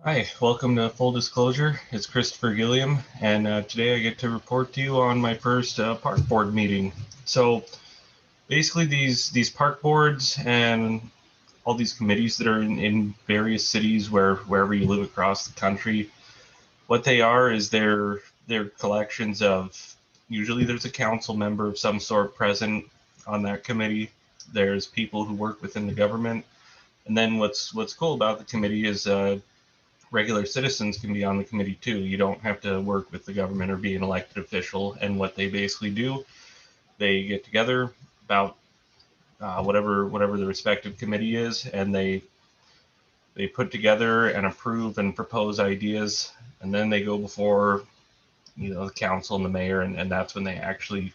Hi, welcome to Full Disclosure. It's Christopher Gilliam, and today I get to report to you on my first park board meeting. So basically, these park boards and all these committees that are in various cities wherever you live across the country, what they are is they're collections of usually there's a council member of some sort present on that committee. There's people who work within the government, and then what's cool about the committee is regular citizens can be on the committee too. You don't have to work with the government or be an elected official. And what they basically do, they get together about whatever the respective committee is, and they put together and approve and propose ideas, and then they go before the council and the mayor, and that's when they actually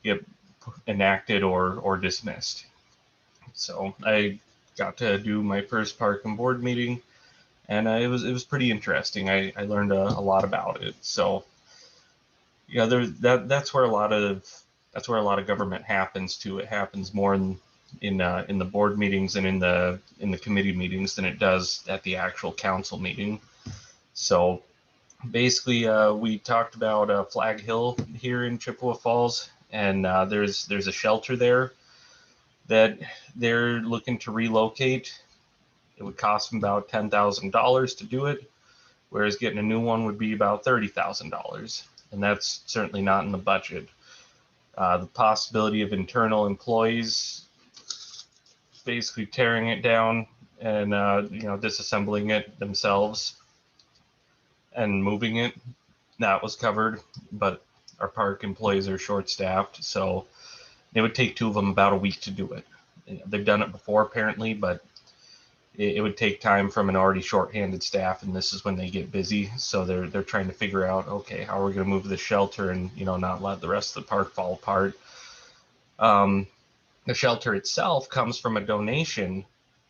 get enacted or dismissed. So I got to do my first park and board meeting, and it was pretty interesting. I learned a lot about it. So yeah, that's where a lot of government happens too. It happens more in the board meetings and in the committee meetings than it does at the actual council meeting. So basically, we talked about Flag Hill here in Chippewa Falls, and there's a shelter there that they're looking to relocate. It would cost them about $10,000 to do it, whereas getting a new one would be about $30,000, and that's certainly not in the budget. The possibility of internal employees basically tearing it down and disassembling it themselves and moving it, that was covered, but our park employees are short-staffed, so it would take two of them about a week to do it. They've done it before apparently, but it would take time from an already short-handed staff, and this is when they get busy. So they're trying to figure out, okay, how are we going to move the shelter and not let the rest of the park fall apart. Um, the shelter itself comes from a donation,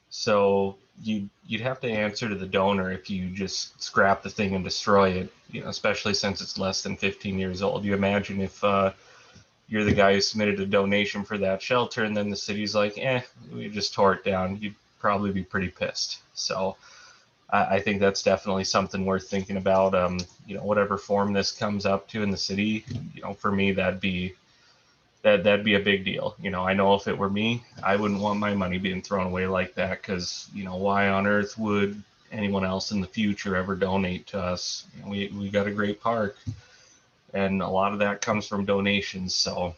so you'd have to answer to the donor if you just scrap the thing and destroy it. Especially since it's less than 15 years old. You imagine if you're the guy who submitted a donation for that shelter, and then the city's like, we just tore it down. You'd probably be pretty pissed. So I think that's definitely something worth thinking about. Whatever form this comes up to in the city, for me that'd be a big deal. I know if it were me, I wouldn't want my money being thrown away like that, because why on earth would anyone else in the future ever donate to us? We got a great park, and a lot of that comes from donations. So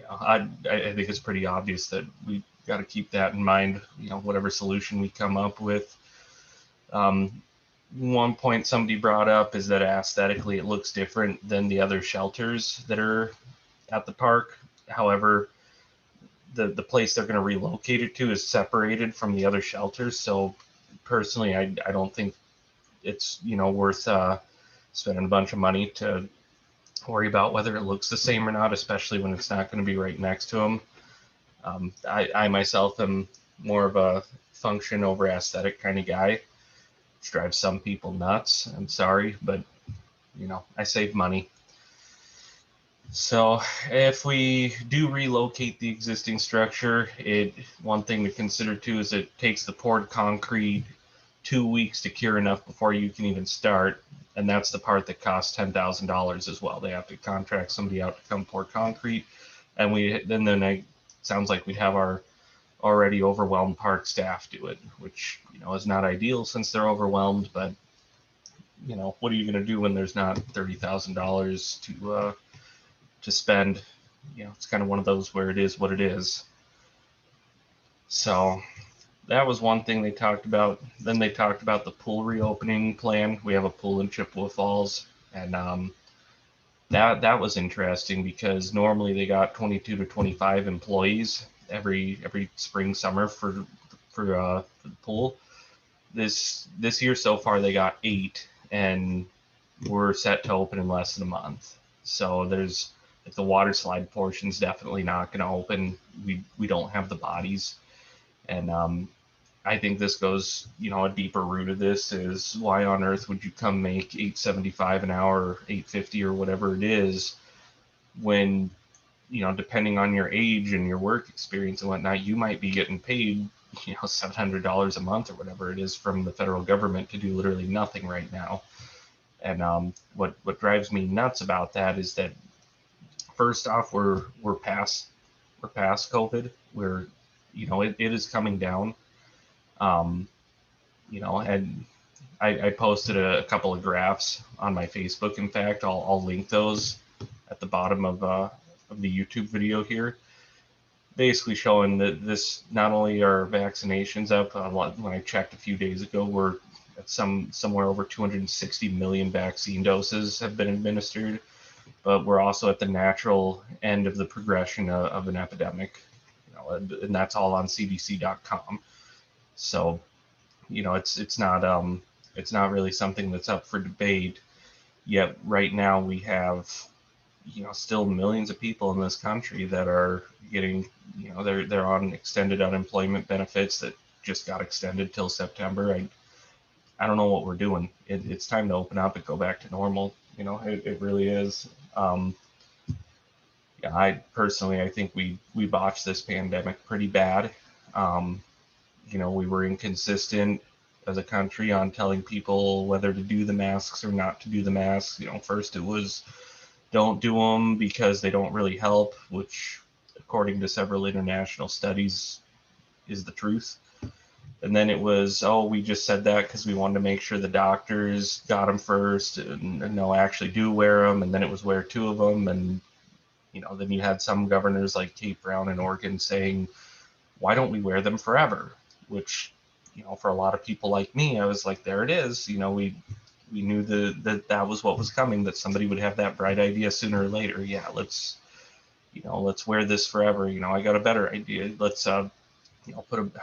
I think it's pretty obvious that we got to keep that in mind. Whatever solution we come up with. Um, One point somebody brought up is that aesthetically it looks different than the other shelters that are at the park. However, the place they're going to relocate it to is separated from the other shelters. So personally, I don't think it's worth spending a bunch of money to worry about whether it looks the same or not, especially when it's not going to be right next to them. I myself am more of a function over aesthetic kind of guy, which drives some people nuts. I'm sorry, but I save money. So if we do relocate the existing structure, one thing to consider too is it takes the poured concrete 2 weeks to cure enough before you can even start, and that's the part that costs $10,000 as well. They have to contract somebody out to come pour concrete, and then it sounds like we'd have our already overwhelmed park staff do it, which is not ideal since they're overwhelmed. But what are you going to do when there's not $30,000 to spend? It's kind of one of those where it is what it is. So that was one thing they talked about. Then they talked about the pool reopening plan. We have a pool in Chippewa Falls, and that was interesting because normally they got 22 to 25 employees every spring summer for the pool. This year so far they got 8, and we're set to open in less than a month. So there's if the water slide portion's definitely not going to open. We don't have the bodies, and I think this goes, a deeper root of this is why on earth would you come make $8.75 an hour or $8.50 or whatever it is when, depending on your age and your work experience and whatnot, you might be getting paid $700 a month or whatever it is from the federal government to do literally nothing right now. And what drives me nuts about that is that first off, we're past COVID. We're it is coming down. Um, and I posted a couple of graphs on my Facebook. In fact, I'll link those at the bottom of the YouTube video here, basically showing that this not only are vaccinations up. When I checked a few days ago, we're at somewhere over 260 million vaccine doses have been administered, but we're also at the natural end of the progression of an epidemic, and that's all on CDC.com. So, it's not really something that's up for debate. Yet right now we have, still millions of people in this country that are getting, they're on extended unemployment benefits that just got extended till September. I don't know what we're doing. It's time to open up and go back to normal. It really is. Yeah, I think we botched this pandemic pretty bad. We were inconsistent as a country on telling people whether to do the masks or not to do the masks. First it was don't do them because they don't really help, which according to several international studies is the truth. And then it was, oh, we just said that because we wanted to make sure the doctors got them first, and no, actually do wear them. And then it was wear 2 of them. And, then you had some governors like Kate Brown in Oregon saying, why don't we wear them forever? Which, for a lot of people like me, I was like, there it is. We knew that was what was coming, that somebody would have that bright idea sooner or later. Yeah, let's wear this forever. I got a better idea. Let's, how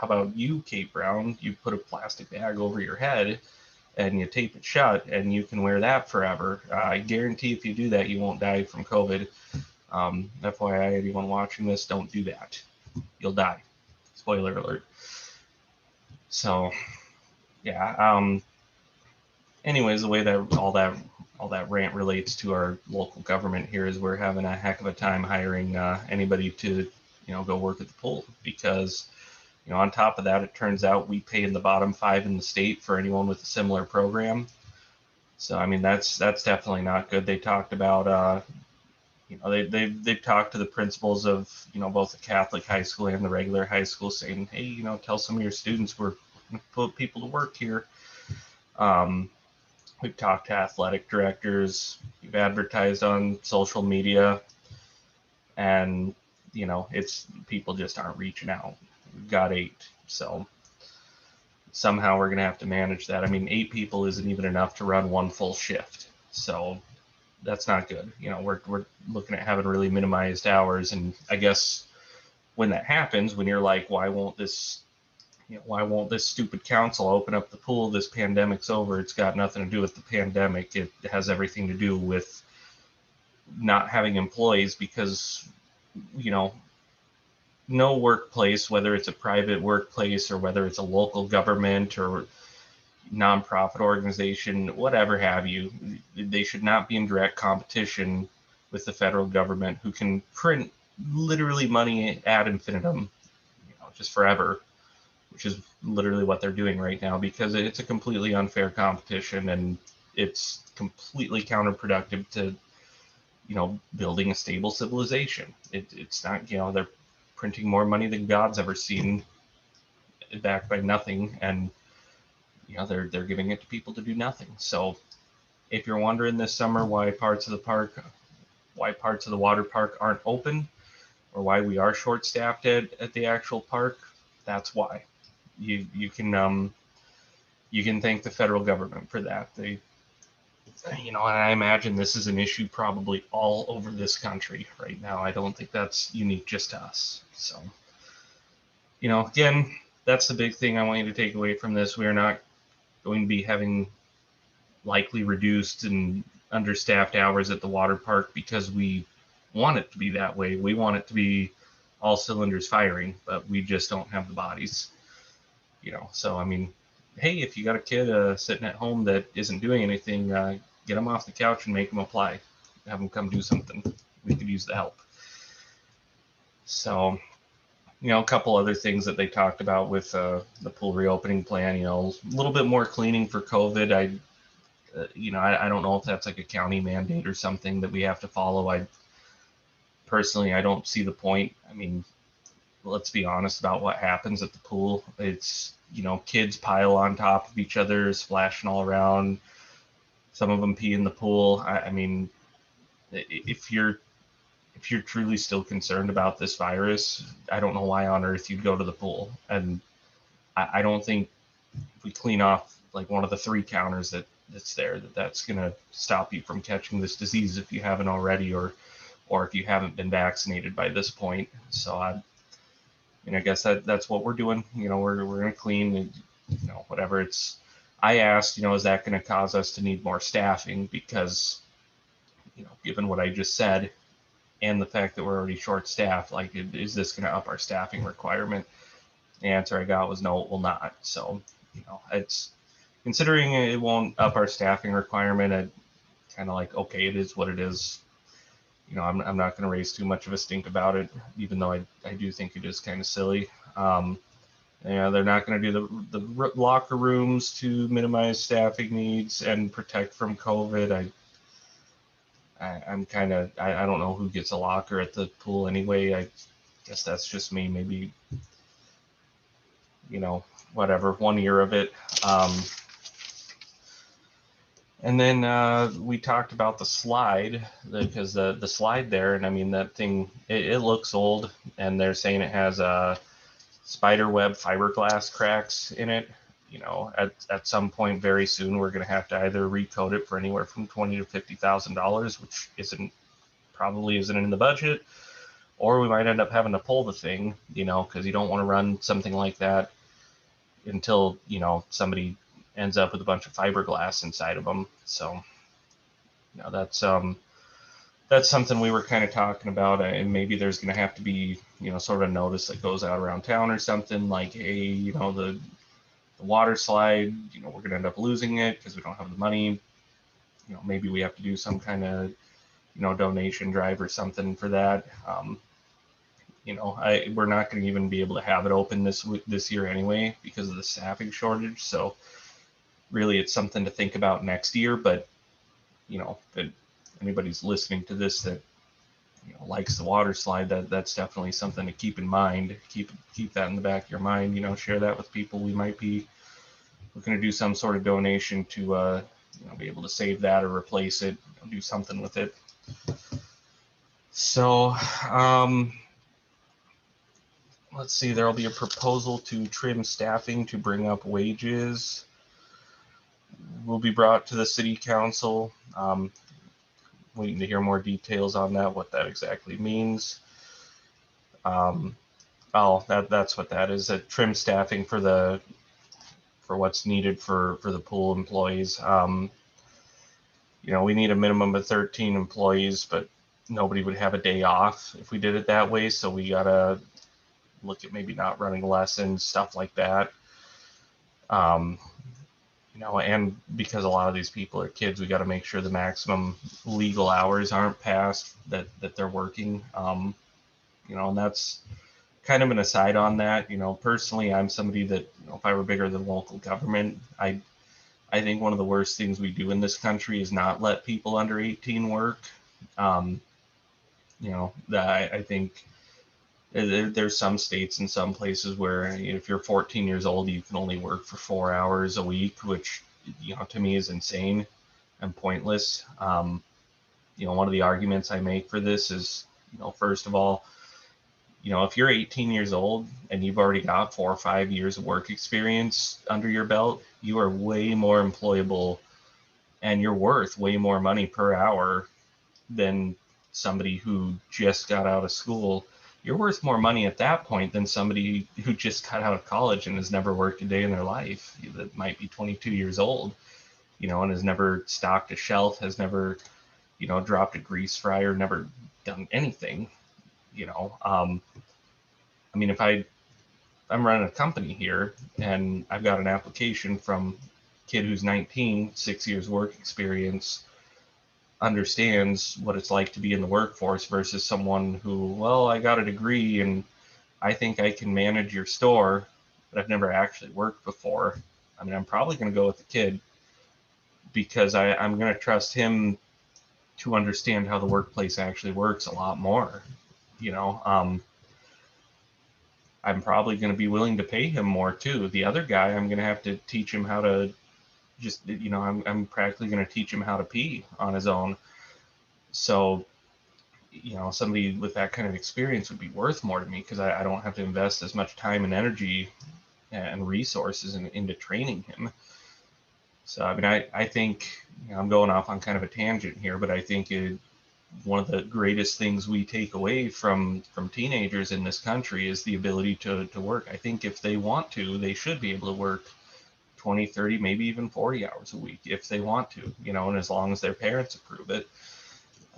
about you, Kate Brown? You put a plastic bag over your head and you tape it shut and you can wear that forever. I guarantee if you do that, you won't die from COVID. FYI, anyone watching this, don't do that. You'll die. Spoiler alert. So, yeah. Anyways, the way that all that rant relates to our local government here is we're having a heck of a time hiring anybody to, go work at the pool, because, on top of that, it turns out we pay in the bottom 5 in the state for anyone with a similar program. So, I mean, that's definitely not good. They talked about, they've talked to the principals of, both the Catholic high school and the regular high school, saying, hey, tell some of your students we're going to put people to work here. We've talked to athletic directors, we've advertised on social media, and, it's people just aren't reaching out. We've got 8, so somehow we're going to have to manage that. I mean, 8 people isn't even enough to run one full shift, so that's not good. We're looking at having really minimized hours, and I guess when that happens, when you're like, why won't this stupid council open up the pool? This pandemic's over. It's got nothing to do with the pandemic. It has everything to do with not having employees, because, no workplace, whether it's a private workplace or whether it's a local government or nonprofit organization, whatever have you, they should not be in direct competition with the federal government, who can print literally money ad infinitum, just forever, which is literally what they're doing right now, because it's a completely unfair competition, and it's completely counterproductive to, building a stable civilization. It's not, they're printing more money than God's ever seen, backed by nothing, and they're giving it to people to do nothing. So if you're wondering this summer why parts of the water park aren't open, or why we are short-staffed at the actual park, that's why. You can thank the federal government for that. They, and I imagine this is an issue probably all over this country right now. I don't think that's unique just to us. So, again, that's the big thing I want you to take away from this. We are not going to be having likely reduced and understaffed hours at the water park because we want it to be that way. We want it to be all cylinders firing, but we just don't have the bodies. So I mean, hey, if you got a kid sitting at home that isn't doing anything, get them off the couch and make them apply. Have them come do something. We could use the help. So, A couple other things that they talked about with the pool reopening plan, a little bit more cleaning for COVID. I don't know if that's like a county mandate or something that we have to follow. Personally, I don't see the point. I mean, let's be honest about what happens at the pool. It's, kids pile on top of each other, splashing all around. Some of them pee in the pool. I mean, if you're truly still concerned about this virus, I don't know why on earth you'd go to the pool. And I don't think if we clean off like one of the 3 counters that's there, that's going to stop you from catching this disease if you haven't already, or if you haven't been vaccinated by this point. So I guess that's what we're doing. We're going to clean and, whatever it's. I asked, is that going to cause us to need more staffing? Because, given what I just said, and the fact that we're already short staffed, like, is this going to up our staffing requirement? The answer I got was no, it will not. So, it's considering it won't up our staffing requirement, I kind of like, okay, it is what it is. I'm not going to raise too much of a stink about it, even though I do think it is kind of silly. They're not going to do the locker rooms to minimize staffing needs and protect from COVID. I'm kind of, I don't know who gets a locker at the pool anyway. I guess that's just me. Maybe, whatever, 1 year of it. And then we talked about the slide, because the slide there, and I mean, that thing, it looks old, and they're saying it has spider web fiberglass cracks in it. At some point very soon, we're going to have to either recoat it for anywhere from $20,000 to $50,000, which probably isn't in the budget, or we might end up having to pull the thing, because you don't want to run something like that until, somebody ends up with a bunch of fiberglass inside of them. So, that's something we were kind of talking about, and maybe there's going to have to be, sort of a notice that goes out around town or something, like, hey, the water slide, we're going to end up losing it because we don't have the money. Maybe we have to do some kind of, donation drive or something for that. We're not going to even be able to have it open this year anyway because of the staffing shortage. So really, it's something to think about next year. But if anybody's listening to this that likes the water slide, that's definitely something to keep in mind. Keep that in the back of your mind. Share that with people. We might be looking to do some sort of donation to be able to save that or replace it, do something with it. So let's see, there'll be a proposal to trim staffing to bring up wages. Will be brought to the city council. Waiting to hear more details on that, what that exactly means. That's what that is, a trim staffing for what's needed for the pool employees. We need a minimum of 13 employees, but nobody would have a day off if we did it that way. So we gotta look at maybe not running lessons, stuff like that. And because a lot of these people are kids, we got to make sure the maximum legal hours aren't passed that they're working. And that's kind of an aside on that. Personally, I'm somebody that, if I were bigger than local government, I think one of the worst things we do in this country is not let people under 18 work. I think there's some states and some places where if you're 14 years old, you can only work for 4 hours a week, which, to me is insane and pointless. One of the arguments I make for this is, first of all, if you're 18 years old and you've already got 4 or 5 years of work experience under your belt, you are way more employable and you're worth way more money per hour than somebody who just got out of school. You're worth more money at that point than somebody who just got out of college and has never worked a day in their life, that might be 22 years old, and has never stocked a shelf, has never, dropped a grease fryer, never done anything. I mean, if I'm running a company here and I've got an application from a kid who's 19, 6 years work experience, understands what it's like to be in the workforce versus someone who, well, I got a degree and I think I can manage your store, but I've never actually worked before. I mean, I'm probably going to go with the kid because I'm going to trust him to understand how the workplace actually works a lot more. You know, I'm probably going to be willing to pay him more too. The other guy, I'm going to have to teach him how to just, I'm practically going to teach him how to pee on his own. So, somebody with that kind of experience would be worth more to me because I don't have to invest as much time and energy and resources into training him. So, I mean, I think, I'm going off on kind of a tangent here, but I think one of the greatest things we take away from teenagers in this country is the ability to work. I think if they want to, they should be able to work 20, 30, maybe even 40 hours a week if they want to, and as long as their parents approve it.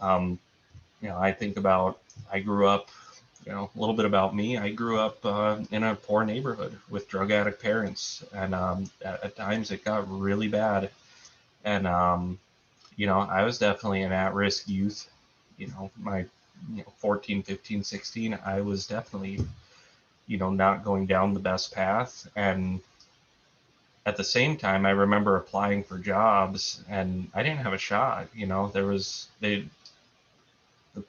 I think about, I grew up, a little bit about me. I grew up in a poor neighborhood with drug addict parents, and at times it got really bad. And I was definitely an at-risk youth. My 14, 15, 16, I was definitely not going down the best path. And at the same time, I remember applying for jobs and I didn't have a shot. There was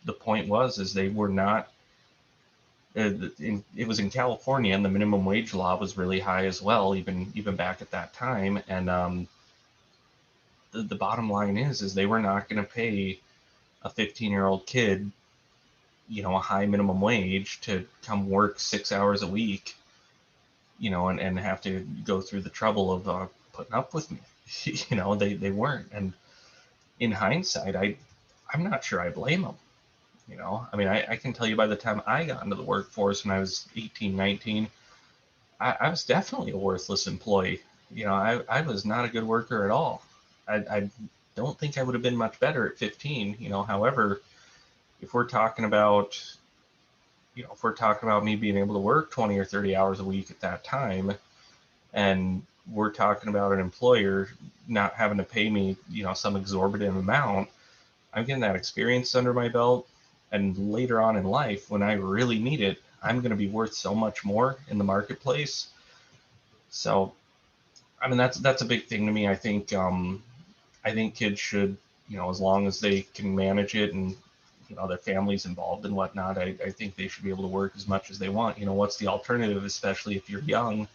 the point was is they were not. It was in California, and the minimum wage law was really high as well, even back at that time. And the bottom line is they were not going to pay a 15-year-old kid, a high minimum wage to come work 6 hours a week, and have to go through the trouble of putting up with me. They weren't. And in hindsight, I'm not sure I blame them. I mean, I can tell you by the time I got into the workforce when I was 18, 19, I was definitely a worthless employee. I was not a good worker at all. I don't think I would have been much better at 15. However, if we're talking about, me being able to work 20 or 30 hours a week at that time, and we're talking about an employer not having to pay me, some exorbitant amount, I'm getting that experience under my belt. And later on in life, when I really need it, I'm going to be worth so much more in the marketplace. So, I mean, that's a big thing to me. I think kids should, as long as they can manage it and, their family's involved and whatnot, I think they should be able to work as much as they want. What's the alternative, especially if you're young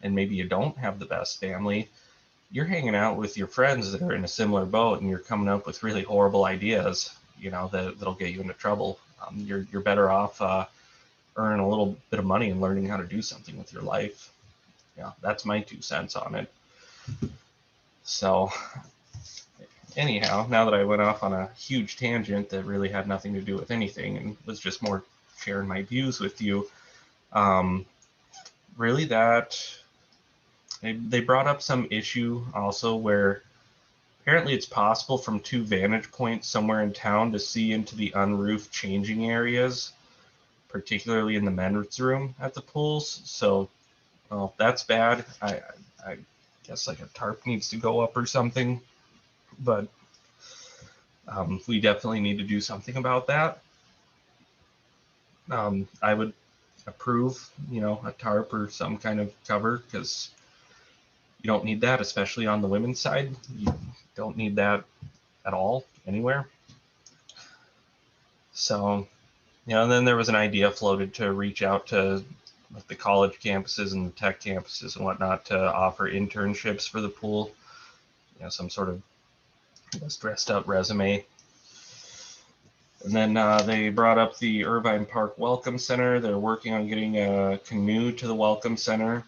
and maybe you don't have the best family? You're hanging out with your friends that are in a similar boat and you're coming up with really horrible ideas, that'll get you into trouble. You're better off earning a little bit of money and learning how to do something with your life. Yeah, that's my 2 cents on it. So anyhow, now that I went off on a huge tangent that really had nothing to do with anything and was just more sharing my views with you, really that they brought up some issue also where apparently it's possible from 2 vantage points somewhere in town to see into the unroofed changing areas, particularly in the men's room at the pools. So, well, that's bad. I guess like a tarp needs to go up or something, but we definitely need to do something about that. I would approve, a tarp or some kind of cover because you don't need that, especially on the women's side. You don't need that at all anywhere. So, and then there was an idea floated to reach out to like the college campuses and the tech campuses and whatnot to offer internships for the pool. Some sort of, dressed up resume. And then they brought up the Irvine Park Welcome Center. They're working on getting a canoe to the Welcome Center.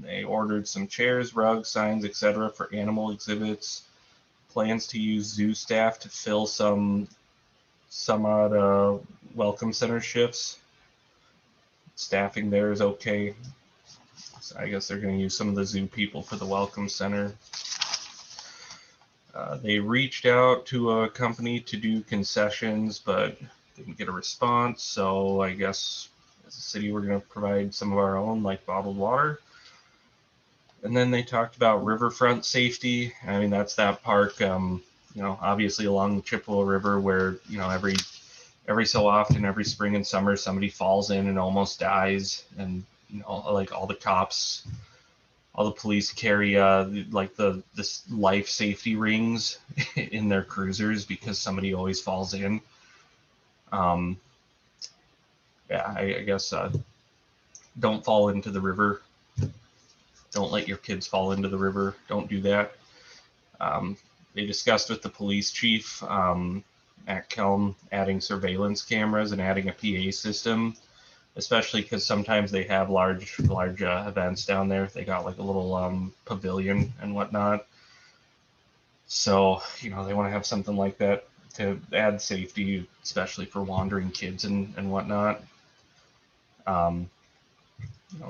They ordered some chairs, rugs, signs, etc. for animal exhibits. Plans to use zoo staff to fill some odd Welcome Center shifts. Staffing there is okay. So I guess they're going to use some of the zoo people for the Welcome Center. They reached out to a company to do concessions, but didn't get a response. So I guess as a city, we're going to provide some of our own, like bottled water. And then they talked about riverfront safety. I mean, that's that park, obviously along the Chippewa River where, every every so often, every spring and summer, somebody falls in and almost dies, and like all the cops, all the police carry like this life safety rings in their cruisers because somebody always falls in. Yeah, I guess don't fall into the river. Don't let your kids fall into the river. Don't do that. They discussed with the police chief at Kelm adding surveillance cameras and adding a PA system, especially because sometimes they have large events down there. They got like a little pavilion and whatnot. So, they want to have something like that to add safety, especially for wandering kids and whatnot. And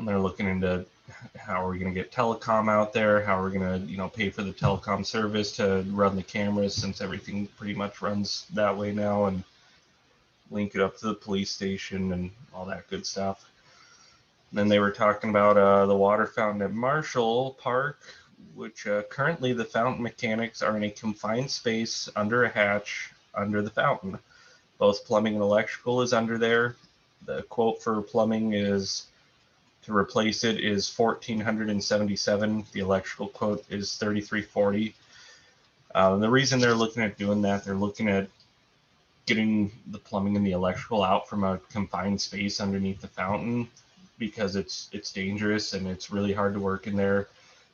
they're looking into how are we going to get telecom out there? How are we going to, pay for the telecom service to run the cameras, since everything pretty much runs that way now, and link it up to the police station and all that good stuff. And then they were talking about the water fountain at Marshall Park, which currently the fountain mechanics are in a confined space under a hatch under the fountain. Both plumbing and electrical is under there. The quote for plumbing is to replace it is $1,477. The electrical quote is $3,340. The reason they're looking at doing that, they're looking at getting the plumbing and the electrical out from a confined space underneath the fountain, because it's dangerous and it's really hard to work in there.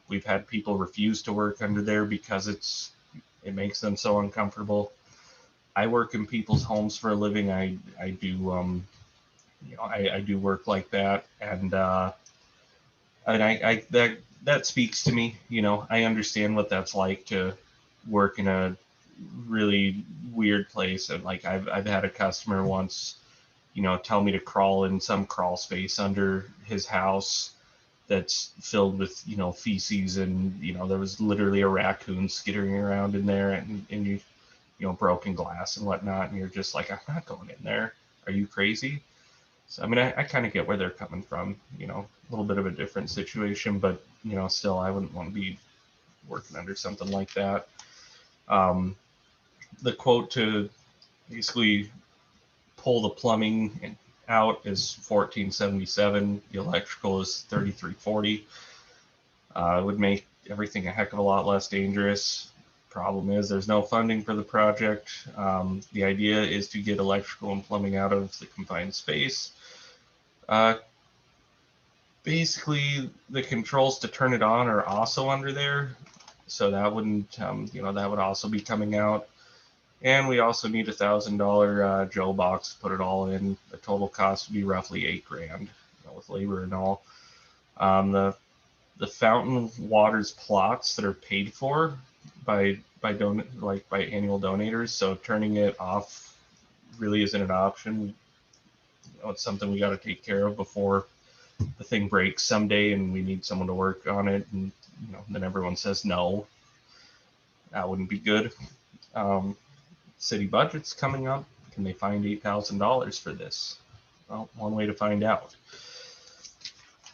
We've had people refuse to work under there because it makes them so uncomfortable. I work in people's homes for a living. I do I do work like that, and that speaks to me. I understand what that's like to work in a really weird place. And like I've had a customer once, tell me to crawl in some crawl space under his house that's filled with, feces, and there was literally a raccoon skittering around in there, and broken glass and whatnot, and you're just like, I'm not going in there. Are you crazy? So I mean, I kind of get where they're coming from. A little bit of a different situation, but still, I wouldn't want to be working under something like that. The quote to basically pull the plumbing out is $1,477. The electrical is $3,340. It would make everything a heck of a lot less dangerous. Problem is, there's no funding for the project. The idea is to get electrical and plumbing out of the confined space. Basically, the controls to turn it on are also under there, so that wouldn't, that would also be coming out. And we also need $1,000 Joe box to put it all in. The total cost would be roughly $8,000, with labor and all. The fountain water's plots that are paid for by annual donators, so turning it off really isn't an option. It's something we got to take care of before the thing breaks someday and we need someone to work on it, and then everyone says no. That wouldn't be good. City budget's coming up. Can they find $8,000 for this? Well, one way to find out.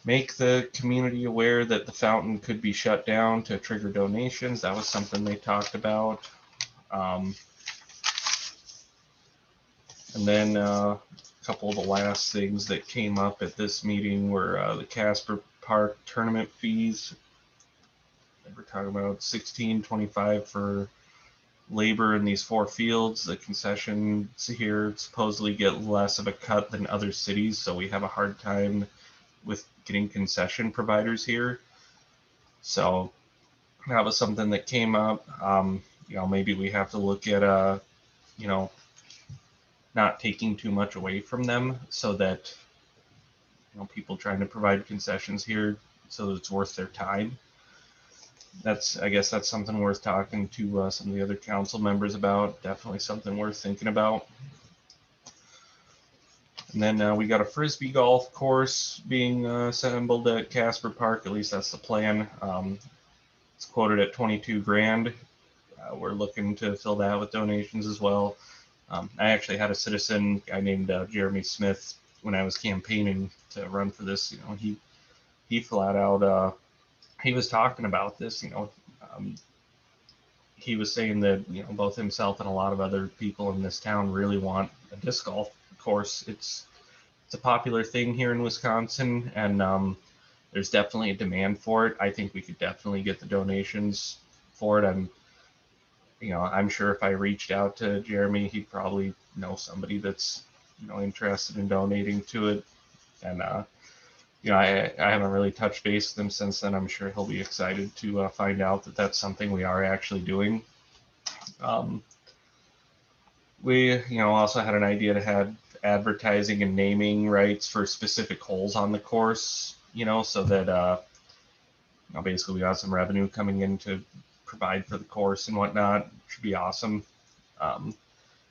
Make the community aware that the fountain could be shut down to trigger donations. That was something they talked about. And then a couple of the last things that came up at this meeting were the Casper Park tournament fees. They were talking about $16.25 for labor in these 4 fields. The concessions here supposedly get less of a cut than other cities, so we have a hard time with getting concession providers here. So that was something that came up. Maybe we have to look at not taking too much away from them, so that people trying to provide concessions here, so that it's worth their time. I guess that's something worth talking to some of the other council members about. Definitely something worth thinking about. And then we got a Frisbee golf course being assembled at Casper Park. At least that's the plan. It's quoted at $22,000. We're looking to fill that with donations as well. I actually had a citizen, guy named Jeremy Smith, when I was campaigning to run for this. He flat out he was talking about this. he was saying that both himself and a lot of other people in this town really want a disc golf course. It's a popular thing here in Wisconsin, and there's definitely a demand for it. I think we could definitely get the donations for it. I'm sure if I reached out to Jeremy, he'd probably know somebody that's interested in donating to it. And I haven't really touched base with him since then. I'm sure he'll be excited to find out that that's something we are actually doing. We also had an idea to have advertising and naming rights for specific holes on the course, so that basically we got some revenue coming in to provide for the course and whatnot. Should be awesome.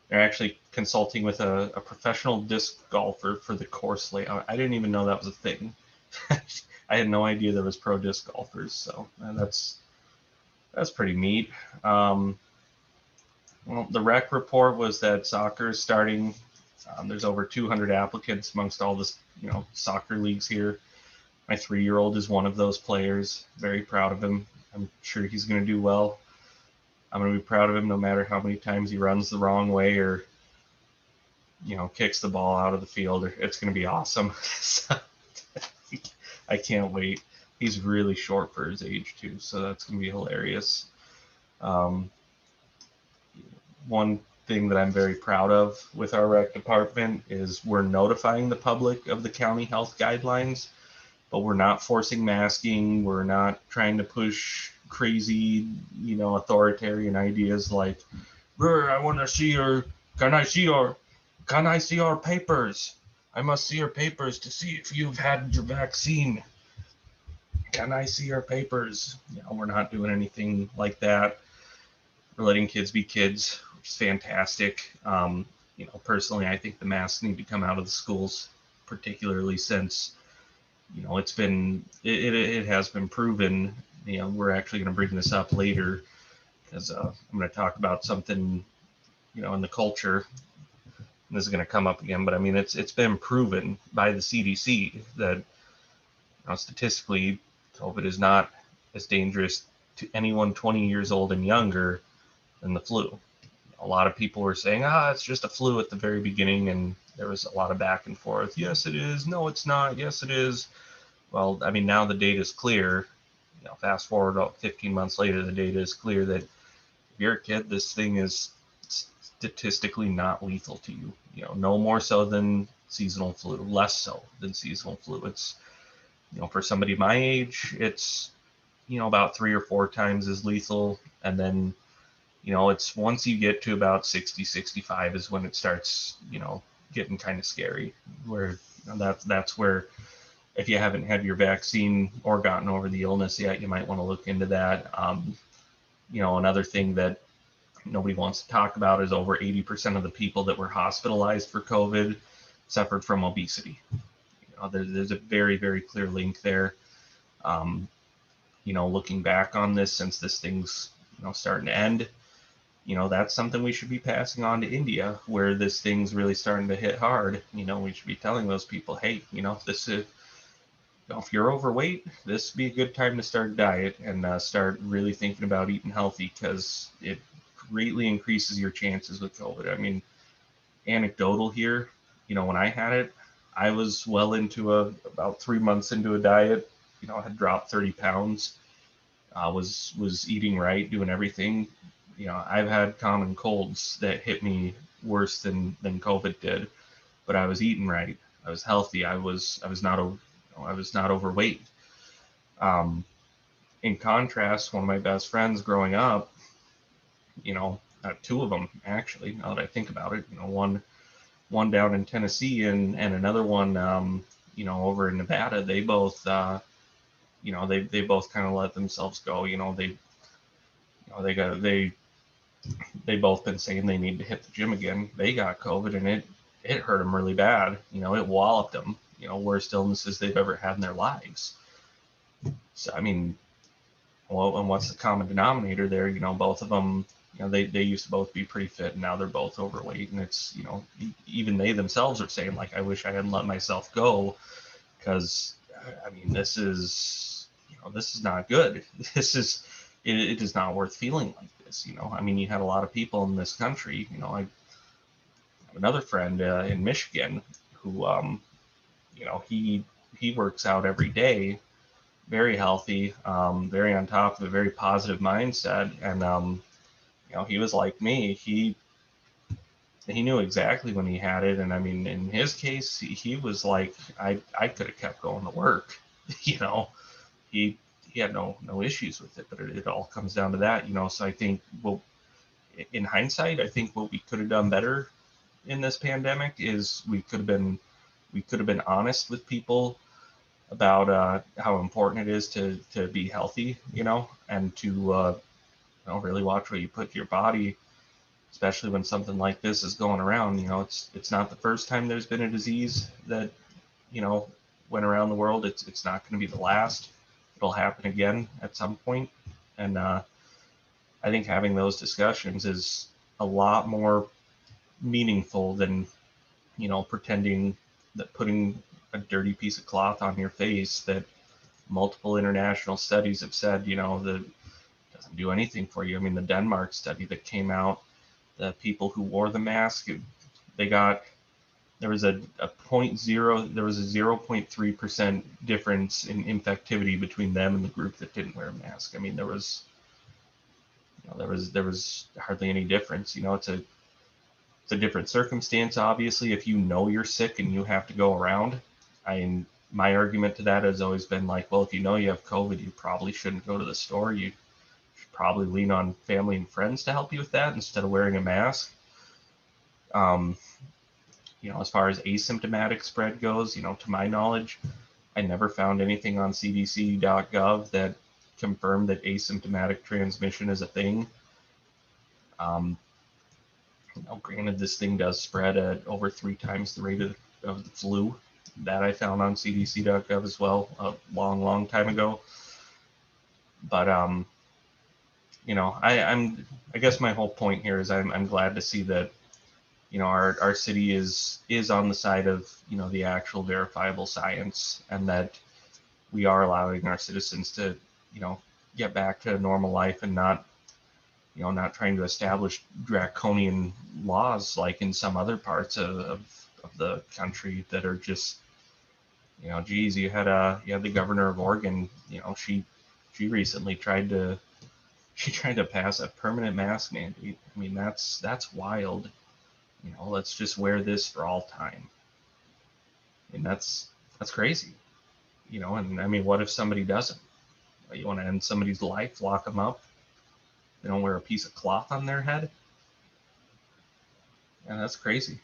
They're actually consulting with a professional disc golfer for the course layout. I didn't even know that was a thing. I had no idea there was pro disc golfers, so that's pretty neat. Well, the rec report was that soccer is starting. There's over 200 applicants amongst all this, soccer leagues here. My 3-year-old is one of those players. Very proud of him. I'm sure he's going to do well. I'm going to be proud of him no matter how many times he runs the wrong way or, kicks the ball out of the field. It's going to be awesome. So, I can't wait. He's really short for his age too, so that's going to be hilarious. One thing that I'm very proud of with our rec department is we're notifying the public of the county health guidelines, but we're not forcing masking. We're not trying to push crazy, authoritarian ideas like, I want to see can I see your papers? I must see your papers to see if you've had your vaccine. Can I see your papers? We're not doing anything like that. We're letting kids be kids, which is fantastic. Personally, I think the masks need to come out of the schools, particularly since, it has been proven. We're actually going to bring this up later because I'm going to talk about something, in the culture. And this is going to come up again, but I mean, it's been proven by the CDC that statistically, COVID is not as dangerous to anyone 20 years old and younger than the flu. A lot of people were saying, it's just a flu at the very beginning, and there was a lot of back and forth. Yes, it is. No, it's not. Yes, it is. Well, I mean, now the data is clear. Fast forward about 15 months later, the data is clear that if you're a kid, this thing is statistically not lethal to you. No more so than seasonal flu, less so than seasonal flu. It's, for somebody my age, it's, about 3 or 4 times as lethal. And then, it's once you get to about 60, 65 is when it starts, getting kind of scary, where that's where, if you haven't had your vaccine or gotten over the illness yet, you might want to look into that. Another thing that nobody wants to talk about is over 80% of the people that were hospitalized for COVID suffered from obesity. There's a very, very clear link there. Looking back on this, since this thing's, starting to end, that's something we should be passing on to India, where this thing's really starting to hit hard. We should be telling those people, hey, this is, if you're overweight, this would be a good time to start a diet and start really thinking about eating healthy, because it greatly increases your chances with COVID. I mean, anecdotal here, when I had it, I was well into about 3 months into a diet. I had dropped 30 pounds. Was eating right, doing everything. I've had common colds that hit me worse than COVID did, but I was eating right. I was healthy. I was not overweight. In contrast, one of my best friends growing up, 2 of them actually, now that I think about it, one down in Tennessee and another one, over in Nevada, they both, they both kind of let themselves go. They both been saying they need to hit the gym again. They got COVID and it hurt them really bad. It walloped them. Worst illnesses they've ever had in their lives. So I mean, well, and what's the common denominator there? Both of them. They used to both be pretty fit, and now they're both overweight. And it's, even they themselves are saying, like, I wish I hadn't let myself go, because I mean, this is not good. It is not worth feeling like this. this. I mean, you had a lot of people in this country. I have another friend in Michigan who, he works out every day, very healthy, very on top of a very positive mindset, and he was like me. He knew exactly when he had it, and I mean, in his case, he was like, I could have kept going to work. you know, he he had no issues with it, but it all comes down to that. So I think, well, in hindsight, I think what we could have done better in this pandemic is we could have been honest with people about how important it is to be healthy, and to really watch what you put to your body, especially when something like this is going around. It's not the first time there's been a disease that you know went around the world. It's not going to be the last. It'll happen again at some point, and I think having those discussions is a lot more meaningful than pretending that putting a dirty piece of cloth on your face that multiple international studies have said that doesn't do anything for you. I mean, the Denmark study that came out, the people who wore the mask, they got there was a 0.3% difference in infectivity between them and the group that didn't wear a mask. I mean, there was hardly any difference. It's a different circumstance, obviously, if you're sick and you have to go around. My argument to that has always been like, well, if you know you have COVID, you probably shouldn't go to the store. You should probably lean on family and friends to help you with that instead of wearing a mask. Um, as far as asymptomatic spread goes, to my knowledge, I never found anything on cdc.gov that confirmed that asymptomatic transmission is a thing. Granted, this thing does spread at over 3 times the rate of the flu. That I found on cdc.gov as well a long, long time ago. But I guess my whole point here is I'm glad to see that our city is on the side of the actual verifiable science, and that we are allowing our citizens to get back to normal life and not trying to establish draconian laws like in some other parts of the country that are just geez, you had the governor of Oregon, she recently tried to pass a permanent mask mandate. I mean, that's wild. Let's just wear this for all time. And that's crazy. And I mean, what if somebody doesn't? You want to end somebody's life, lock them up? They don't wear a piece of cloth on their head? And that's crazy.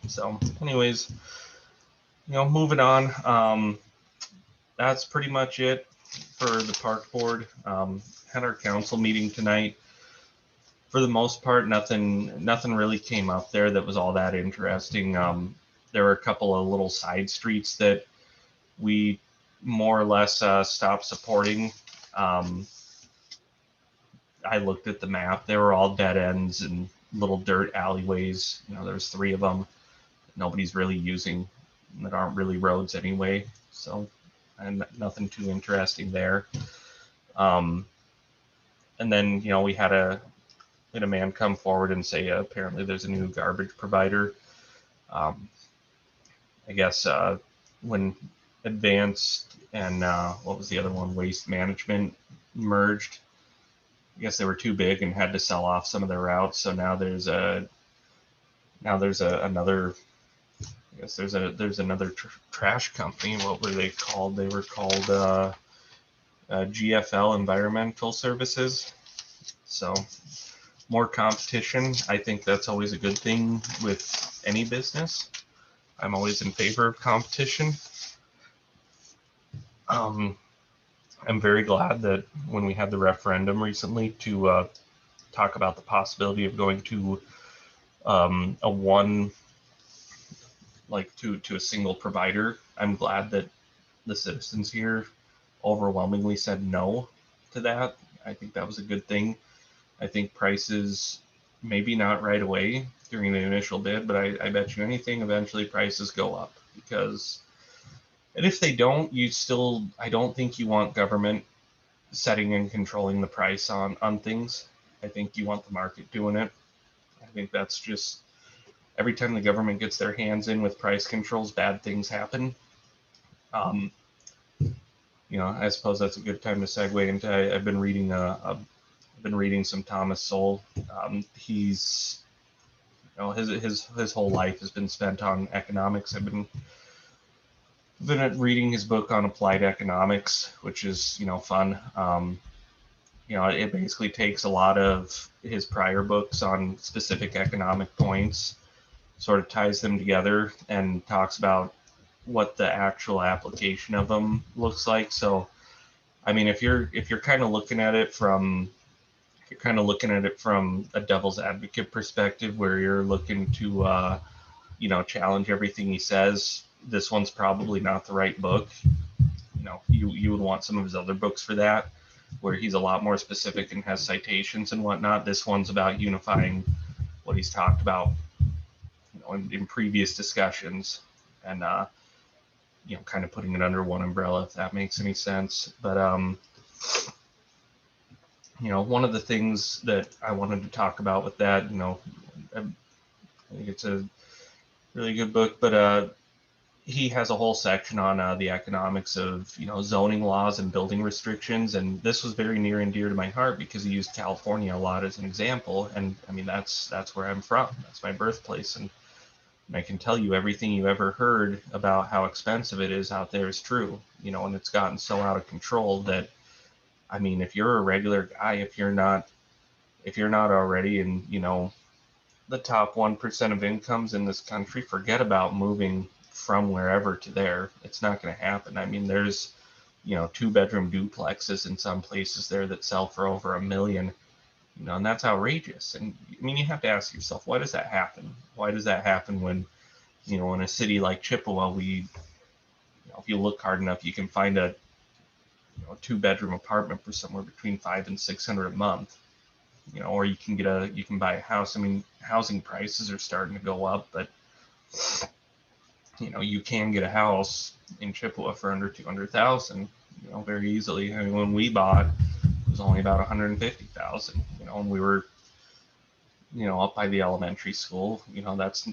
So, anyways, moving on. That's pretty much it for the park board. Had our council meeting tonight. For the most part, nothing really came up there that was all that interesting. There were a couple of little side streets that we more or less stopped supporting. I looked at the map. They were all dead ends and little dirt alleyways. There's 3 of them that nobody's really using, that aren't really roads anyway. So, and nothing too interesting there. And then we had a man come forward and say apparently there's a new garbage provider. I guess when Advanced and what was the other one, Waste Management, merged, I guess they were too big and had to sell off some of their routes. So now there's another. I guess there's another trash company. What were they called? They were called GFL Environmental Services. So more competition. I think that's always a good thing with any business. I'm always in favor of competition. I'm very glad that when we had the referendum recently to talk about the possibility of going to to a single provider, I'm glad that the citizens here overwhelmingly said no to that. I think that was a good thing. I think prices, maybe not right away during the initial bid, but I bet you anything, eventually prices go up, because, and if they don't, I don't think you want government setting and controlling the price on things. I think you want the market doing it. I think that's just every time the government gets their hands in with price controls, bad things happen. Um, I suppose that's a good time to segue into. I've been reading I've been reading some Thomas Sowell. He's his whole life has been spent on economics. I've been reading his book on applied economics, which is fun. It basically takes a lot of his prior books on specific economic points, sort of ties them together, and talks about what the actual application of them looks like. So, I mean, if you're kind of looking at it from a devil's advocate perspective, where you're looking to challenge everything he says, this one's probably not the right book. You would want some of his other books for that, where he's a lot more specific and has citations and whatnot. This one's about unifying what he's talked about, in previous discussions, and kind of putting it under one umbrella, if that makes any sense. But one of the things that I wanted to talk about with that, I think it's a really good book, but he has a whole section on the economics of zoning laws and building restrictions, and this was very near and dear to my heart because he used California a lot as an example. And I mean, that's where I'm from. That's my birthplace, and I can tell you everything you ever heard about how expensive it is out there is true. And it's gotten so out of control that, I mean, if you're a regular guy, if you're not already in the top 1% of incomes in this country, forget about moving from wherever to there. It's not going to happen. I mean, there's 2-bedroom duplexes in some places there that sell for over $1 million, and that's outrageous. And I mean, you have to ask yourself, why does that happen? Why does that happen when in a city like Chippewa, if you look hard enough, you can find a 2-bedroom apartment for somewhere between $500 and $600 a month, or you can buy a house. I mean, housing prices are starting to go up, but you can get a house in Chippewa for under $200,000, very easily. I mean, when we bought, it was only about $150,000, and we were, up by the elementary school. That's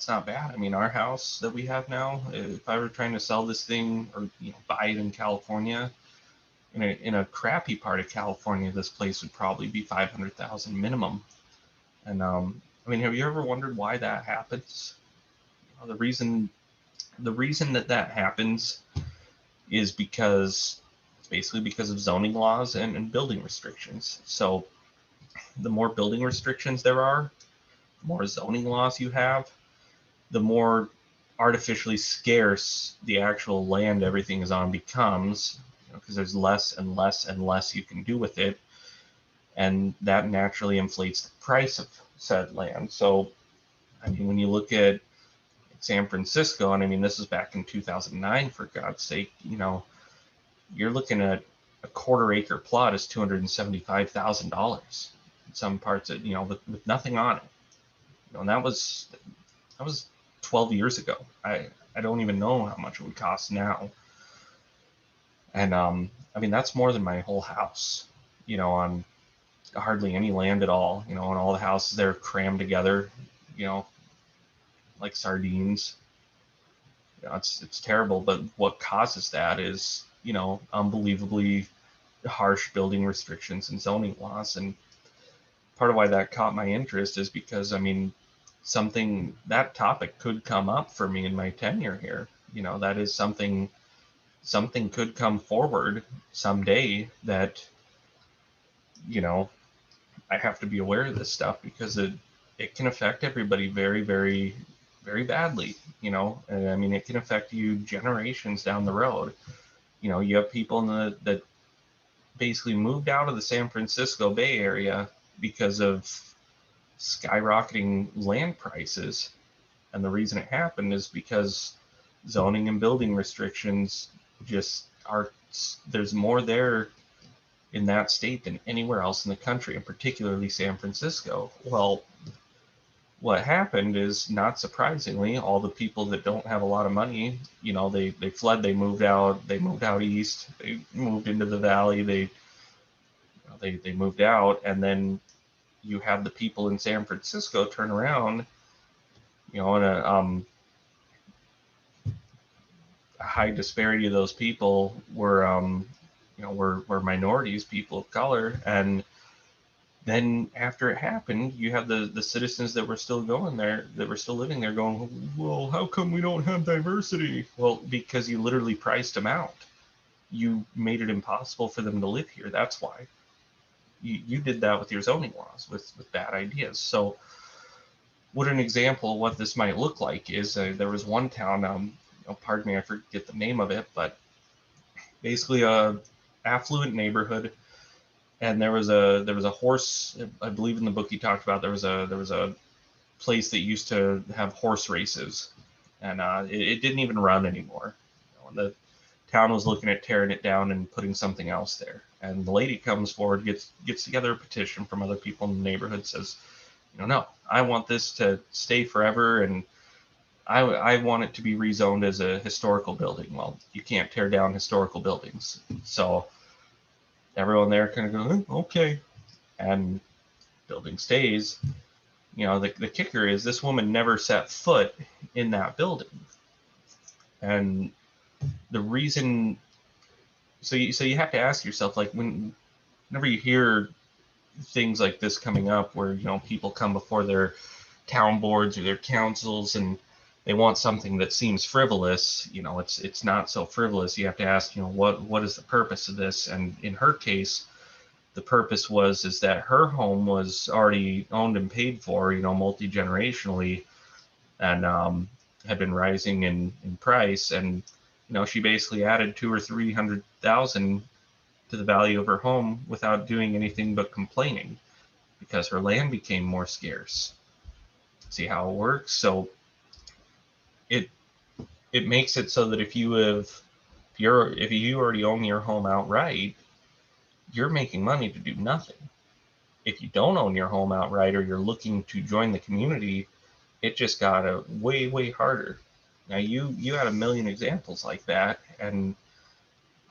not bad. I mean, our house that we have now, if I were trying to sell this thing or buy it in California, in a crappy part of California, this place would probably be $500,000 minimum. And I mean, have you ever wondered why that happens? The reason that happens is because it's basically because of zoning laws and building restrictions. So the more building restrictions there are, the more zoning laws you have, the more artificially scarce the actual land everything is on becomes, because there's less and less and less you can do with it, and that naturally inflates the price of said land. So, I mean, when you look at San Francisco, and I mean, this is back in 2009, for God's sake, you're looking at a quarter-acre plot is $275,000. In some parts, with nothing on it. And that was 12 years ago. I don't even know how much it would cost now. And I mean, that's more than my whole house, on hardly any land at all, and all the houses there crammed together, like sardines. It's terrible. But what causes that is, unbelievably harsh building restrictions and zoning laws. And part of why that caught my interest is because, I mean, that topic could come up for me in my tenure here. That is something could come forward someday that, I have to be aware of this stuff, because it can affect everybody very, very, very badly, and I mean, it can affect you generations down the road. You have people that basically moved out of the San Francisco Bay Area because of skyrocketing land prices. And the reason it happened is because zoning and building restrictions there's more there in that state than anywhere else in the country, and particularly San Francisco. Well, what happened is, not surprisingly, all the people that don't have a lot of money, they fled, they moved out east, they moved into the valley, they they moved out, and then you have the people in San Francisco turn around, and a high disparity of those people were minorities, people of color, and then after it happened, you have the citizens that were still going there, that were still living there, going, well, how come we don't have diversity? Well, because you literally priced them out. You made it impossible for them to live here. That's why. You did that with your zoning laws, with bad ideas. So what an example of what this might look like is there was one town, pardon me, I forget the name of it, but basically a affluent neighborhood, and there was a horse. I believe in the book he talked about there was a place that used to have horse races, and it didn't even run anymore. The town was looking at tearing it down and putting something else there. And the lady comes forward, gets together a petition from other people in the neighborhood, says, no, I want this to stay forever, and I want it to be rezoned as a historical building. Well, you can't tear down historical buildings. So everyone there kind of goes, okay. And building stays. The kicker is this woman never set foot in that building. And the reason, so you have to ask yourself, like, whenever you hear things like this coming up where, people come before their town boards or their councils and they want something that seems frivolous, it's not so frivolous. You have to ask, what is the purpose of this? And in her case, the purpose is that her home was already owned and paid for, multi-generationally, and had been rising in price. And, she basically added 200,000 or 300,000 to the value of her home without doing anything but complaining because her land became more scarce. See how it works? So it makes it so that if you already own your home outright, you're making money to do nothing. If you don't own your home outright or you're looking to join the community, it just got way, way harder. Now you had a million examples like that, and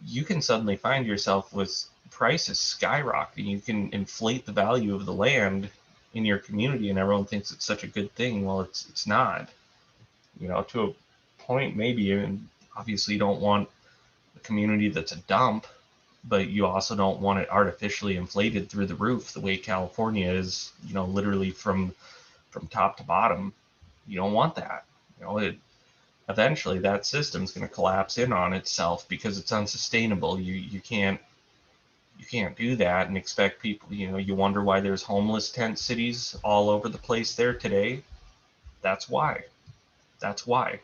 you can suddenly find yourself with prices skyrocketing. You can inflate the value of the land in your community, and everyone thinks it's such a good thing. Well, it's not. To a point maybe, and obviously you don't want a community that's a dump, but you also don't want it artificially inflated through the roof the way California is, literally from top to bottom. You don't want that. Eventually that system's going to collapse in on itself because it's unsustainable. You can't do that and expect people, you wonder why there's homeless tent cities all over the place there today. That's why.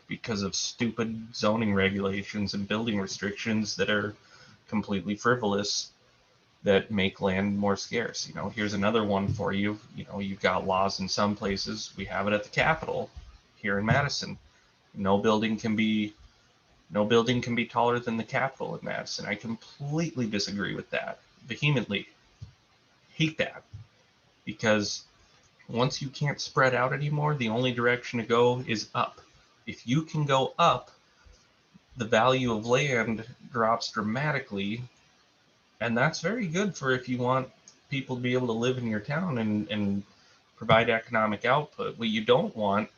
Because of stupid zoning regulations and building restrictions that are completely frivolous, that make land more scarce. Here's another one for you. You've got laws in some places. We have it at the Capitol here in Madison. No building can be taller than the Capitol in Madison. I completely disagree with that. Vehemently hate that, because once you can't spread out anymore, the only direction to go is up. If you can go up, the value of land drops dramatically, and that's very good for if you want people to be able to live in your town and provide economic output. What you don't want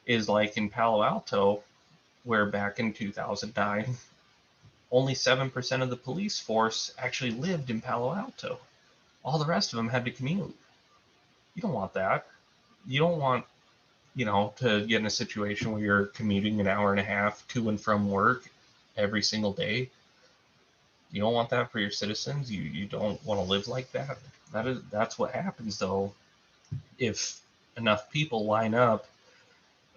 is like in Palo Alto, where back in 2009, only 7% of the police force actually lived in Palo Alto. All the rest of them had to commute. You don't want that. You don't want, to get in a situation where you're commuting an hour and a half to and from work every single day. You don't want that for your citizens. You don't want to live like that. That's what happens though if enough people line up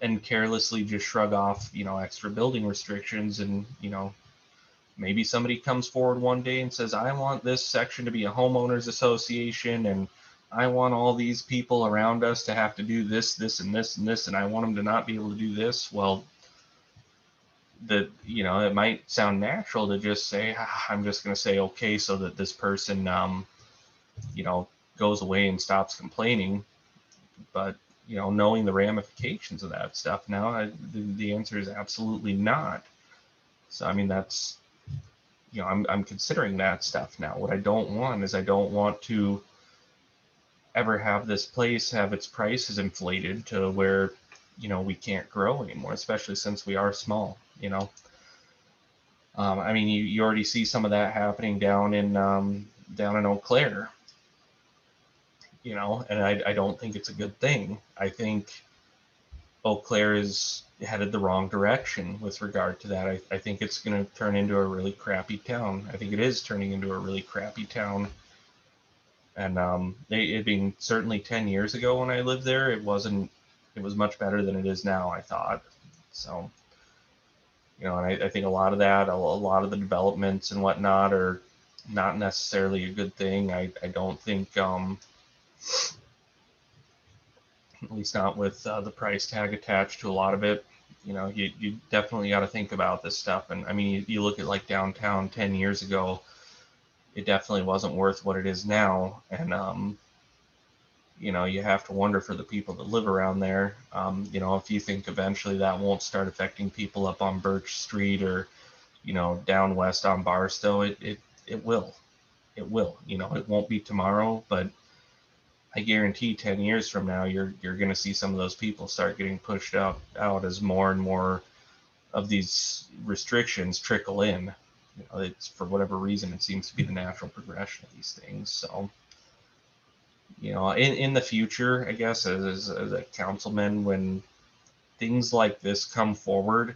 and carelessly just shrug off, extra building restrictions, and maybe somebody comes forward one day and says, I want this section to be a homeowners association, and I want all these people around us to have to do this, this, and this, and this, and I want them to not be able to do this. Well, it might sound natural to just say, I'm just going to say okay so that this person, goes away and stops complaining. But, knowing the ramifications of that stuff now, the answer is absolutely not. So, I mean, that's, I'm considering that stuff now. What I don't want is I don't want to ever have this place have its prices inflated to where, we can't grow anymore, especially since we are small, I mean, you already see some of that happening down in Eau Claire, and I don't think it's a good thing. I think Eau Claire is headed the wrong direction with regard to that. I think it's going to turn into a really crappy town. I think it is turning into a really crappy town. And it being certainly 10 years ago when I lived there, it wasn't. It was much better than it is now, I thought. So, and I think a lot of that, a lot of the developments and whatnot are not necessarily a good thing. I don't think, at least not with the price tag attached to a lot of it. You definitely got to think about this stuff. And I mean, you look at like downtown 10 years ago, it definitely wasn't worth what it is now. And, you have to wonder for the people that live around there. If you think eventually that won't start affecting people up on Birch Street or, down west on Barstow, it will. It will. It won't be tomorrow, but I guarantee 10 years from now, you're going to see some of those people start getting pushed out as more and more of these restrictions trickle in. It's for whatever reason, it seems to be the natural progression of these things. So, in the future, I guess, as a councilman, when things like this come forward,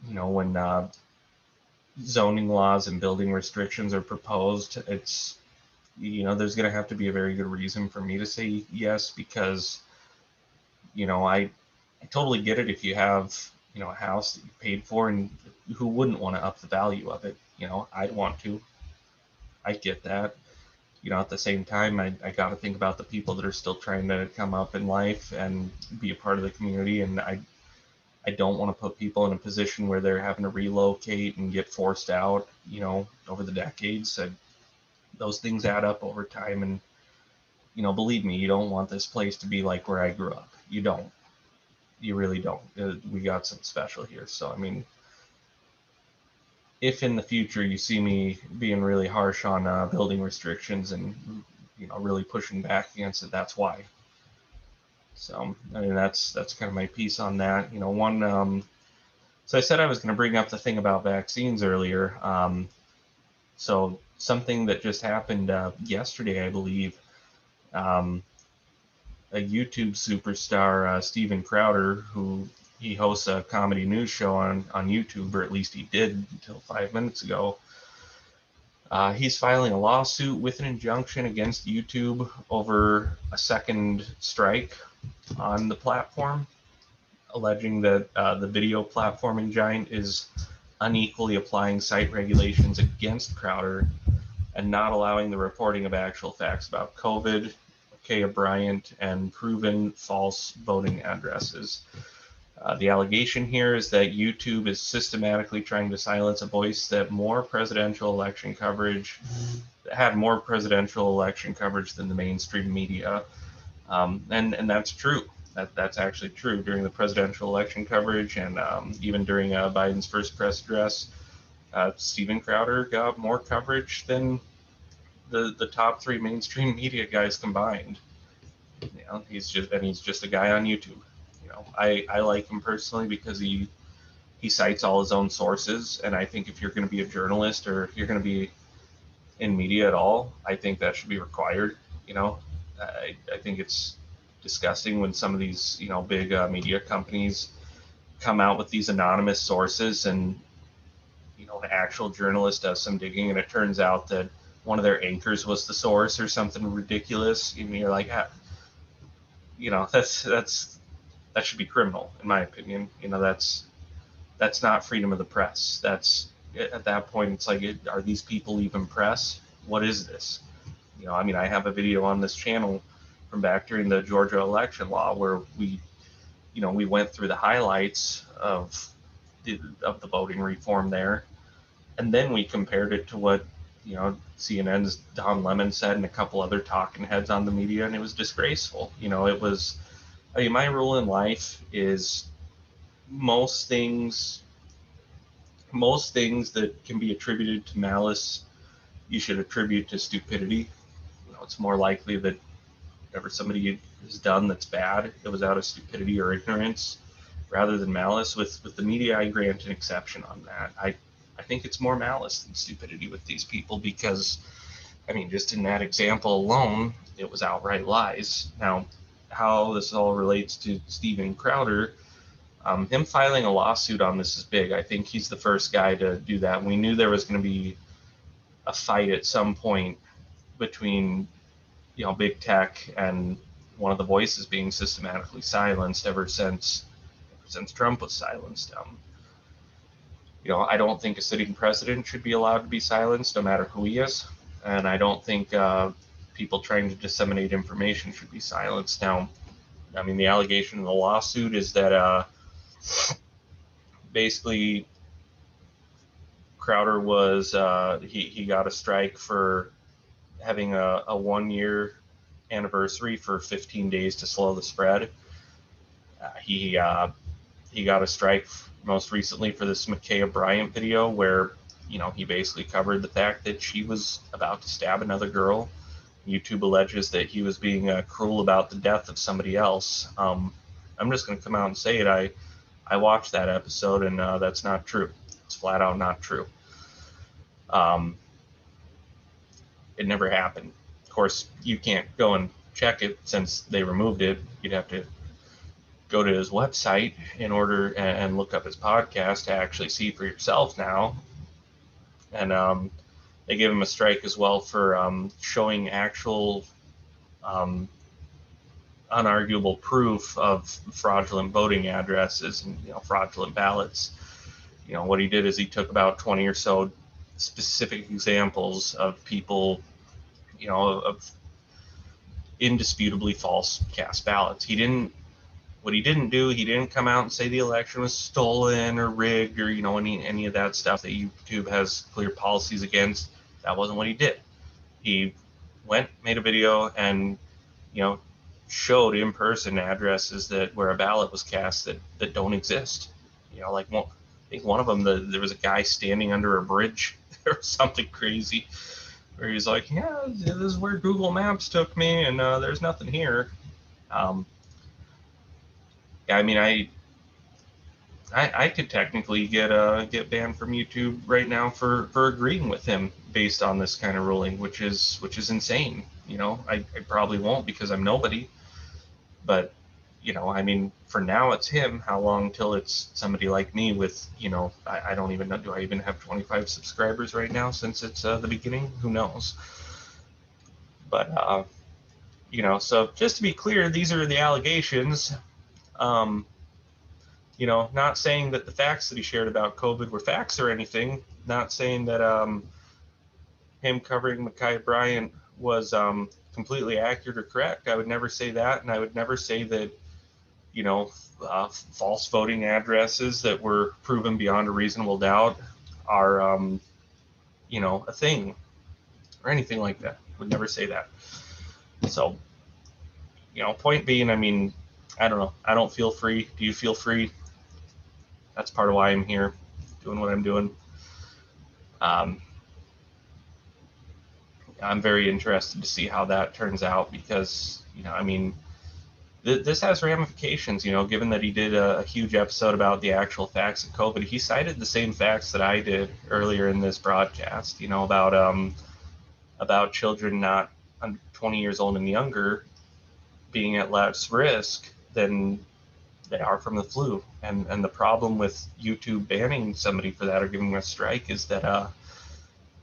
when zoning laws and building restrictions are proposed, it's, there's going to have to be a very good reason for me to say yes, because, I totally get it if you have, a house that you paid for, and who wouldn't want to up the value of it? I'd want to. I get that. At the same time, I got to think about the people that are still trying to come up in life and be a part of the community. And I don't want to put people in a position where they're having to relocate and get forced out, over the decades. Those things add up over time. And, believe me, you don't want this place to be like where I grew up. You don't. You really don't. We got something special here. So, I mean, if in the future you see me being really harsh on building restrictions and really pushing back against it, that's why. So I mean that's kind of my piece on that. So I said I was going to bring up the thing about vaccines earlier. So something that just happened yesterday, I believe. A YouTube superstar, Steven Crowder, who he hosts a comedy news show on YouTube, or at least he did until 5 minutes ago. He's filing a lawsuit with an injunction against YouTube over a second strike on the platform, alleging that the video platforming giant is unequally applying site regulations against Crowder and not allowing the reporting of actual facts about COVID, Kaya Bryant, and proven false voting addresses. The allegation here is that YouTube is systematically trying to silence a voice that had more presidential election coverage than the mainstream media. And that's true. That's actually true. During the presidential election coverage and even during Biden's first press address, Steven Crowder got more coverage than the top three mainstream media guys combined. He's just a guy on YouTube. I like him personally because he cites all his own sources, and I think if you're going to be a journalist or if you're going to be in media at all, I think that should be required. I think it's disgusting when some of these big media companies come out with these anonymous sources, and the actual journalist does some digging, and it turns out that one of their anchors was the source or something ridiculous. You're like, that should be criminal, in my opinion. That's not freedom of the press. That's, at that point, it's like, are these people even press? What is this? I have a video on this channel from back during the Georgia election law where we went through the highlights of the voting reform there, and then we compared it to what CNN's Don Lemon said and a couple other talking heads on the media, and it was disgraceful. It was. My rule in life is most things most things that can be attributed to malice, you should attribute to stupidity. It's more likely that whatever somebody has done that's bad, it was out of stupidity or ignorance rather than malice. With the media, I grant an exception on that. I think it's more malice than stupidity with these people because, I mean, just in that example alone, it was outright lies. Now, how this all relates to Steven Crowder, him filing a lawsuit on this is big. I think he's the first guy to do that. We knew there was going to be a fight at some point between, big tech and one of the voices being systematically silenced ever since Trump was silenced. I don't think a sitting president should be allowed to be silenced, no matter who he is, and I don't think people trying to disseminate information should be silenced. Now, I mean, the allegation in the lawsuit is that basically Crowder was he got a strike for having a 1-year anniversary for 15 days to slow the spread. He got a strike most recently for this Ma'Khia Bryant video where he basically covered the fact that she was about to stab another girl. YouTube alleges that he was being cruel about the death of somebody else. I'm just going to come out and say it. I watched that episode, and that's not true. It's flat out not true. It never happened. Of course, you can't go and check it since they removed it. You'd have to go to his website in order and look up his podcast to actually see for yourself now. And they gave him a strike as well for showing actual unarguable proof of fraudulent voting addresses and fraudulent ballots. What he did is he took about 20 or so specific examples of people, of indisputably false cast ballots. What he didn't do, he didn't come out and say the election was stolen or rigged or any of that stuff that YouTube has clear policies against. That wasn't what he did. He made a video and showed in person addresses where a ballot was cast that don't exist. I think one of them, there was a guy standing under a bridge or something crazy where he's like, yeah, this is where Google Maps took me, and there's nothing here. I mean, I could technically get banned from YouTube right now for agreeing with him based on this kind of ruling, which is insane. I probably won't because I'm nobody, but I mean, for now it's him. How long till it's somebody like me with I don't even know. Do I even have 25 subscribers right now since it's the beginning? Who knows? But so just to be clear, these are the allegations. Not saying that the facts that he shared about COVID were facts or anything. Not saying that him covering Ma'Khia Bryant was completely accurate or correct. I would never say that, and I would never say that false voting addresses that were proven beyond a reasonable doubt are a thing or anything like that. Would never say that. So point being, I mean, I don't know. I don't feel free. Do you feel free? That's part of why I'm here, doing what I'm doing. I'm very interested to see how that turns out because, I mean, this has ramifications, given that he did a huge episode about the actual facts of COVID. He cited the same facts that I did earlier in this broadcast, about children not under 20 years old and younger being at less risk than they are from the flu. And the problem with YouTube banning somebody for that or giving them a strike is that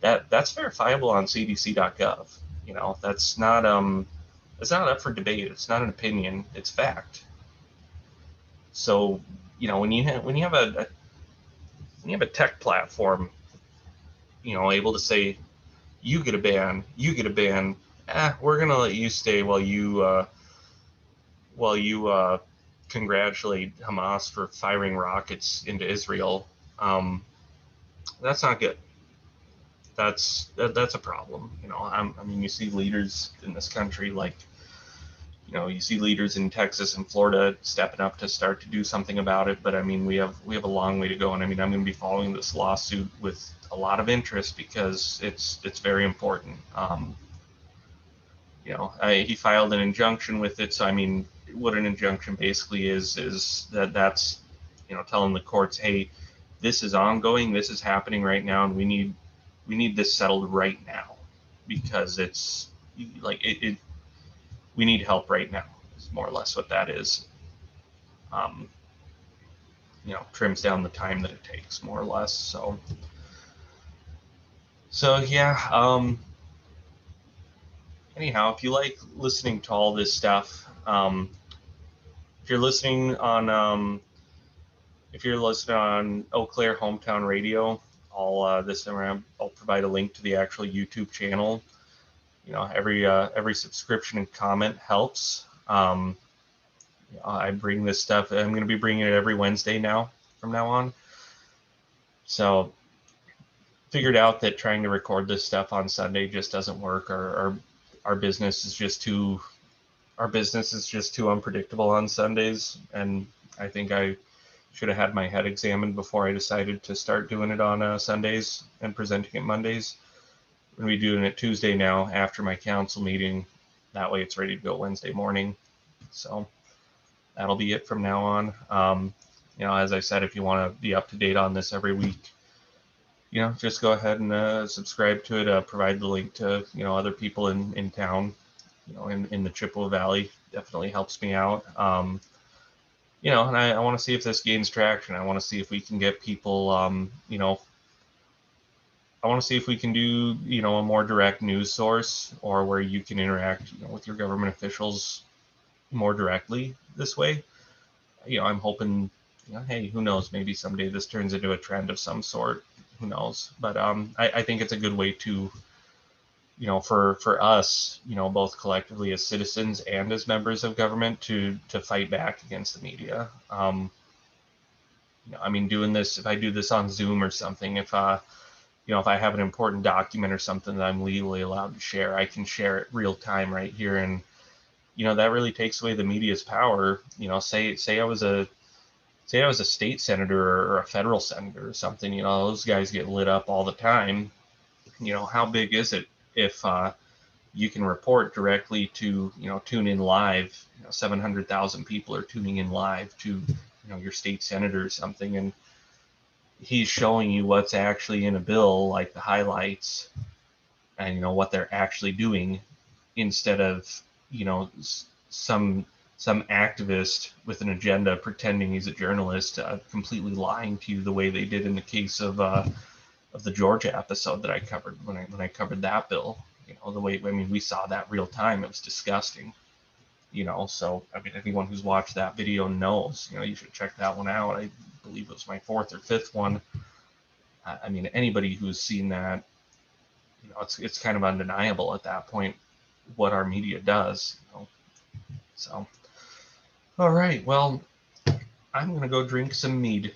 that's verifiable on CDC.gov. That's not up for debate. It's not an opinion. It's fact. So when you have a tech platform, able to say you get a ban, we're gonna let you stay while you congratulate Hamas for firing rockets into Israel. That's not good. That's a problem. I mean, you see leaders in this country like you know, you see leaders in Texas and Florida stepping up to start to do something about it. But I mean, we have a long way to go. And I mean, I'm going to be following this lawsuit with a lot of interest because it's very important. You know, he filed an injunction with it. So I mean, what an injunction basically is that's, you know, telling the courts, hey, this is ongoing, this is happening right now, and we need this settled right now because it's like it we need help right now. Is more or less what that is. Um, you know, trims down the time that it takes, more or less. So yeah. Anyhow, if you like listening to all this stuff, if you're listening on if you're listening on Eau Claire Hometown Radio, I'll provide a link to the actual YouTube channel. You know, every subscription and comment helps. You know, I bring this stuff. I'm going to be bringing it every Wednesday now from now on. So figured out that trying to record this stuff on Sunday just doesn't work. Our business is just too unpredictable on Sundays, and I think I should have had my head examined before I decided to start doing it on Sundays and presenting it Mondays. I'm going to be doing it Tuesday now after my council meeting. That way it's ready to go Wednesday morning. So that'll be it from now on. You know, as I said, if you want to be up to date on this every week, you know, just go ahead and subscribe to it. Provide the link to, you know, other people in town, you know, in the Chippewa Valley. Definitely helps me out. You know, and I want to see if this gains traction. I want to see if we can get people, you know, I want to see if we can do, you know, a more direct news source or where you can interact, you know, with your government officials more directly this way. You know, I'm hoping, you know, hey, who knows? Maybe someday this turns into a trend of some sort. Who knows? But I think it's a good way to, you know, for us, you know, both collectively as citizens and as members of government to fight back against the media. You know, I mean, doing this, if I do this on Zoom or something, if you know, if I have an important document or something that I'm legally allowed to share, I can share it real time right here, and you know, that really takes away the media's power. You know, say I was a state senator or a federal senator or something. You know, those guys get lit up all the time. You know, how big is it if you can report directly to, you know, tune in live? You know, 700,000 people are tuning in live to, you know, your state senator or something, and he's showing you what's actually in a bill, like the highlights, and you know what they're actually doing, instead of, you know, some activist with an agenda pretending he's a journalist, completely lying to you the way they did in the case of the Georgia episode that I covered when I covered that bill. You know, the way, I mean, we saw that real time. It was disgusting. You know, so I mean, anyone who's watched that video knows. You know, you should check that one out. I believe it was my fourth or fifth one. I mean, anybody who's seen that, you know, it's kind of undeniable at that point what our media does. You know, so all right, well, I'm gonna go drink some mead.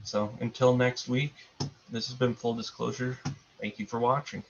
So until next week, this has been Full Disclosure. Thank you for watching.